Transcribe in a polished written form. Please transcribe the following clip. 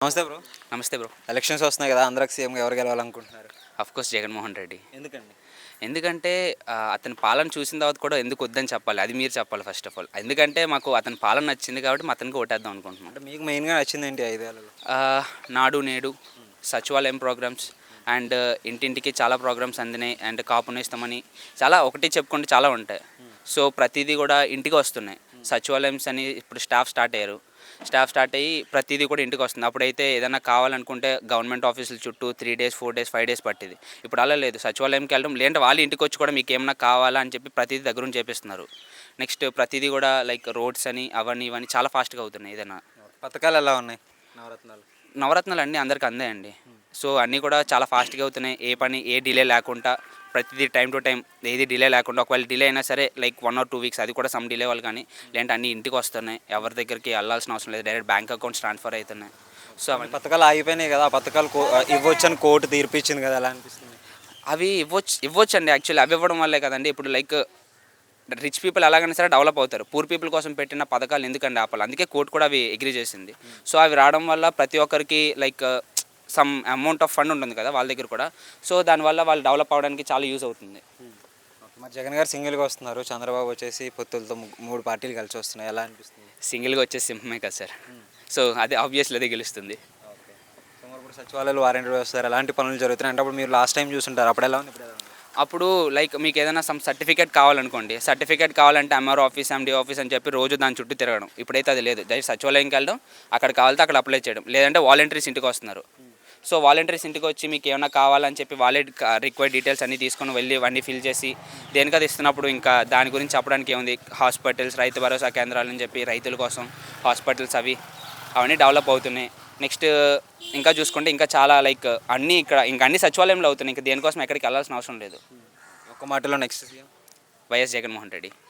నమస్తే బ్రో. నమస్తే bro. Elections వస్తున్నాయి కదా, ఆంధ్రాకి సీఎంగా ఎవరు గెలవాలనుకుంటున్నారు? కోర్స్ జగన్మోహన్ రెడ్డి. ఎందుకండి? ఎందుకంటే అతని పాలన చూసిన తర్వాత కూడా ఎందుకు వద్దని చెప్పాలి, అది మీరు చెప్పాలి ఫస్ట్ ఆఫ్ ఆల్. ఎందుకంటే మాకు అతని పాలన నచ్చింది కాబట్టి అతనికి ఓటేద్దాం అనుకుంటున్నాం. అంటే మీకు మెయిన్గా నచ్చింది ఏంటి 5 ఏళ్ళలో? నాడు నేడు, సచివాలయం ప్రోగ్రామ్స్ అండ్ ఇంటింటికి చాలా ప్రోగ్రామ్స్ అందినాయి. అండ్ కాపు నేస్తామని చాలా ఒకటి చెప్పుకుంటే చాలా ఉంటాయి. సో ప్రతిదీ కూడా ఇంటికి వస్తున్నాయి. సచివాలయమ్స్ అని ఇప్పుడు స్టాఫ్ స్టార్ట్ అయ్యి ప్రతిదీ కూడా ఇంటికి వస్తుంది. అప్పుడైతే ఏదైనా కావాలనుకుంటే గవర్నమెంట్ ఆఫీసుల చుట్టూ 3 days 4 days 5 days పట్టేది. ఇప్పుడు అలా లేదు. సచివాలయంకి వెళ్ళడం లేదంటే వాళ్ళు ఇంటికి వచ్చి కూడా మీకు ఏమైనా కావాలా అని చెప్పి ప్రతిదీ దగ్గర చేపిస్తున్నారు. నెక్స్ట్ ప్రతిదీ కూడా లైక్ రోడ్స్ అని అవన్నీ ఇవన్నీ చాలా ఫాస్ట్గా అవుతున్నాయి. ఏదైనా పథకాలు ఎలా ఉన్నాయి? నవరత్నాలు అన్నీ అందరికీ అందాయండి. సో అన్నీ కూడా చాలా ఫాస్ట్గా అవుతున్నాయి. ఏ పని ఏ డిలే లేకుండా ప్రతిదీ టైం టు టైం, ఏది డిలే లేకుండా. ఒకవేళ డిలే అయినా సరే లైక్ 1 or 2 weeks, అది కూడా సమ్ డిలే వాళ్ళు కానీ లేదంటే అన్నీ ఇంటికి వస్తున్నాయి. ఎవరి దగ్గరికి వెళ్ళాల్సిన అవసరం లేదు. డైరెక్ట్ బ్యాంక్ అకౌంట్స్ ట్రాన్స్ఫర్ అవుతున్నాయి. సో అవన్నీ పథకాలు ఆగిపోయినాయి కదా, ఆ పథకాలు ఇవ్వచ్చని కోర్టు తీర్పిచ్చింది కదా, ఎలా అనిపిస్తుంది? అవి ఇవ్వచ్చండి. యాక్చువల్లీ అవి ఇవ్వడం వల్లే కదండి ఇప్పుడు లైక్ రిచ్ పీపుల్ ఎలాగైనా సరే డెవలప్ అవుతారు. పూర్ పీపుల్ కోసం పెట్టిన పథకాలు ఎందుకండి ఆపాలి? అందుకే కోర్టు కూడా అవి అగ్రీ చేసింది. సో అవి రావడం వల్ల ప్రతి ఒక్కరికి like some amount of fund ఉంటుంది కదా వాళ్ళ దగ్గర కూడా. సో దానివల్ల వాళ్ళు డెవలప్ అవ్వడానికి చాలా యూజ్ అవుతుంది. మరి జగన్ గారు సింగిల్గా వస్తున్నారు, చంద్రబాబు వచ్చేసి పొత్తులతో 3 పార్టీలు కలిసి వస్తున్నాయి, ఎలా అనిపిస్తుంది? సింగిల్గా వచ్చేసి సింహమే కదా సార్. సో అది ఆబ్వియస్లీ అదే గెలుస్తుంది. ఓకే. సో మరి ఇప్పుడు సచివాలయాలు వారంటీ వస్తారు, ఎలాంటి పనులు జరుగుతున్నాయి అంటే అప్పుడు మీరు లాస్ట్ టైం చూసుంటారు, అప్పుడు ఎలా ఉంది, ఇప్పుడు ఎలా ఉంది? అప్పుడు లైక్ మీకు ఏదైనా సమ్ సర్టిఫికేట్ కావాలనుకోండి, సర్టిఫికేట్ కావాలంటే ఎంఆర్ఓ ఆఫీస్, ఎండి ఆఫీస్ అని చెప్పి రోజు దాని చుట్టూ తిరగడం. ఇప్పుడైతే అది లేదు. డైరెక్ట్ సచివాలయంకి వెళ్ళడం, అక్కడ కావాలితే అక్కడ అప్లై చేయడం, లేదంటే వాలంటీర్స్ ఇంటికి వస్తున్నారు. సో వాలంటీర్స్ ఇంటికి వచ్చి మీకు ఏమైనా కావాలని చెప్పి వాళ్ళే రిక్వైర్డ్ డీటెయిల్స్ అన్నీ తీసుకొని వెళ్ళి అన్నీ ఫిల్ చేసి దేనికి అది ఇస్తున్నప్పుడు ఇంకా దాని గురించి చెప్పడానికి ఏముంది. హాస్పిటల్స్, రైతు భరోసా కేంద్రాలు అని చెప్పి రైతుల కోసం హాస్పిటల్స్ అవన్నీ డెవలప్ అవుతున్నాయి. నెక్స్ట్ ఇంకా చూసుకుంటే ఇంకా చాలా లైక్ అన్నీ ఇక్కడ ఇంకా అన్ని సచివాలయంలో అవుతున్నాయి. ఇంకా దేనికోసం ఎక్కడికి వెళ్ళాల్సిన అవసరం లేదు. ఒక్క మాటలో next CM YS Jaganmohan Reddy.